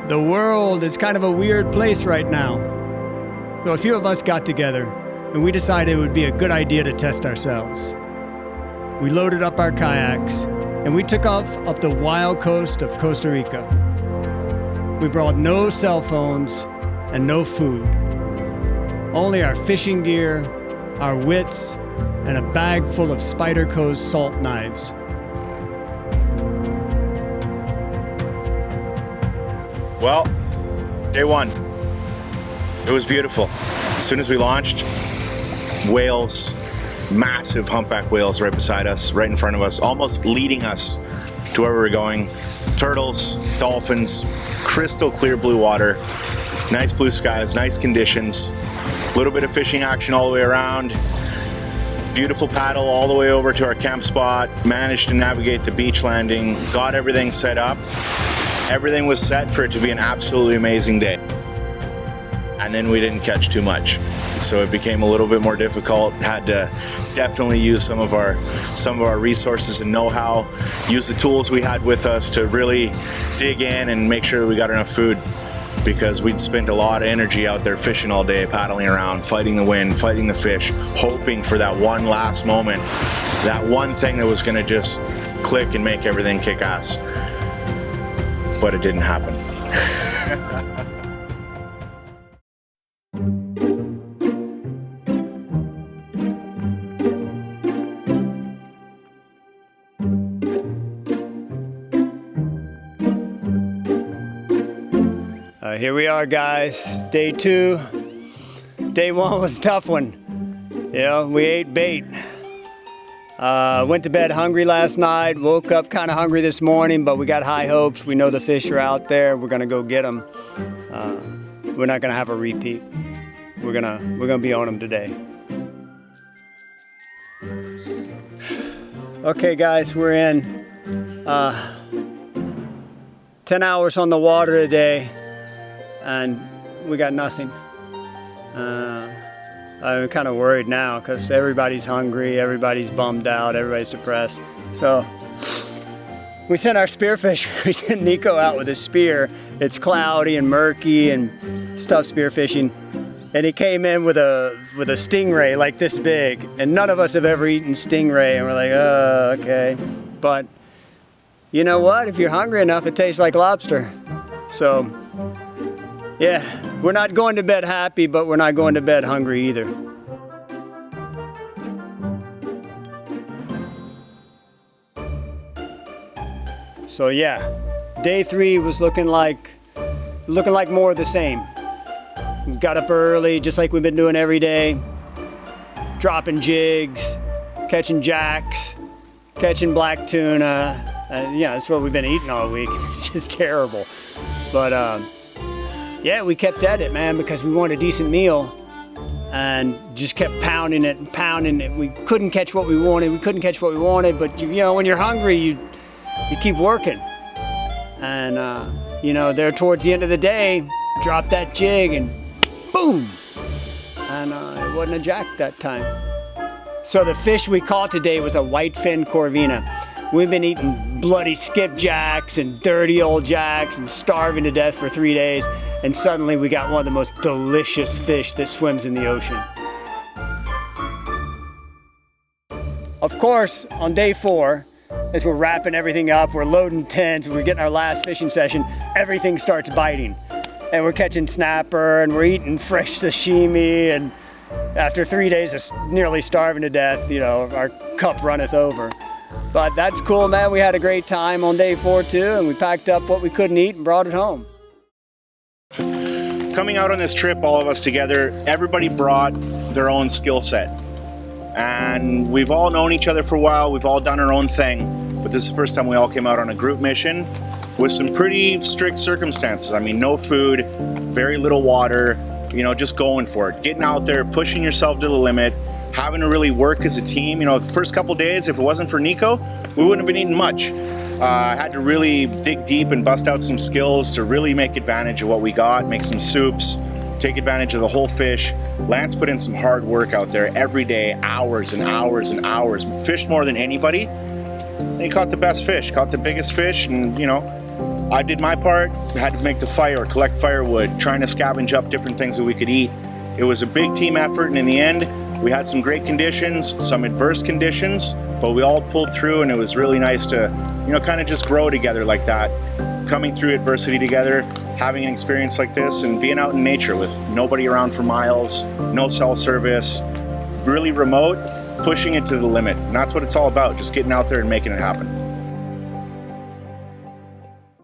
The world is kind of a weird place right now. So a few of us got together and we decided it would be a good idea to test ourselves. We loaded up our kayaks and we took off up the wild coast of Costa Rica. We brought no cell phones and no food. Only our fishing gear, our wits, and a bag full of Spyderco's salt knives. Well, day one, it was beautiful. As soon as we launched, whales, massive humpback whales right beside us, right in front of us, almost leading us to where we were going. Turtles, dolphins, crystal clear blue water, nice blue skies, nice conditions, a little bit of fishing action all the way around. Beautiful paddle all the way over to our camp spot, managed to navigate the beach landing, got everything set up. Everything was set for it to be an absolutely amazing day. And then we didn't catch too much. So it became a little bit more difficult. Had to definitely use some of our resources and know-how, use the tools we had with us to really dig in and make sure that we got enough food, because we'd spent a lot of energy out there fishing all day, paddling around, fighting the wind, fighting the fish, hoping for that one last moment, that one thing that was gonna just click and make everything kick ass. But it didn't happen. Here we are, guys. Day two. Day one was a tough one. You know, we ate bait. Went to bed hungry last night, woke up kind of hungry this morning, but we got high hopes. We know the fish are out there. We're gonna go get them. We're not gonna have a repeat. We're gonna be on them today. Okay, guys, we're in 10 hours on the water today, and we got nothing. I'm kind of worried now because everybody's hungry, everybody's bummed out, everybody's depressed. So we sent our spearfish, we sent Nico out with a spear. It's cloudy and murky and tough spearfishing. And he came in with a stingray like this big. And none of us have ever eaten stingray. And we're like, oh, okay. But you know what? If you're hungry enough, it tastes like lobster. So yeah, we're not going to bed happy, but we're not going to bed hungry either. So yeah, day three was looking like more of the same. We got up early, just like we've been doing every day, dropping jigs, catching jacks, catching black tuna. Yeah, that's what we've been eating all week. It's just terrible. But yeah, we kept at it, man, because we wanted a decent meal and just kept pounding it and pounding it. We couldn't catch what we wanted. But you know, when you're hungry, you keep working. And you know, there towards the end of the day, drop that jig and boom! And it wasn't a jack that time. So the fish we caught today was a whitefin corvina. We've been eating bloody skipjacks and dirty old jacks and starving to death for 3 days. And suddenly we got one of the most delicious fish that swims in the ocean. Of course, on day four, as we're wrapping everything up, we're loading tents, we're getting our last fishing session, everything starts biting. And we're catching snapper and we're eating fresh sashimi, and after 3 days of nearly starving to death, you know, our cup runneth over. But that's cool, man. We had a great time on day four too, and we packed up what we couldn't eat and brought it home. Coming out on this trip, all of us together, everybody brought their own skill set. And we've all known each other for a while, we've all done our own thing, but this is the first time we all came out on a group mission with some pretty strict circumstances. I mean, no food, very little water, you know, just going for it. Getting out there, pushing yourself to the limit, having to really work as a team. You know, the first couple days, if it wasn't for Nico, we wouldn't have been eating much. I had to really dig deep and bust out some skills to really make advantage of what we got, make some soups, take advantage of the whole fish. Lance put in some hard work out there every day, hours and hours and hours, fished more than anybody. And he caught the best fish, caught the biggest fish, and you know, I did my part, had to make the fire, collect firewood, trying to scavenge up different things that we could eat. It was a big team effort, and in the end, we had some great conditions, some adverse conditions, but we all pulled through, and it was really nice to, you know, kind of just grow together like that. Coming through adversity together, having an experience like this, and being out in nature with nobody around for miles, no cell service, really remote, pushing it to the limit. And that's what it's all about, just getting out there and making it happen.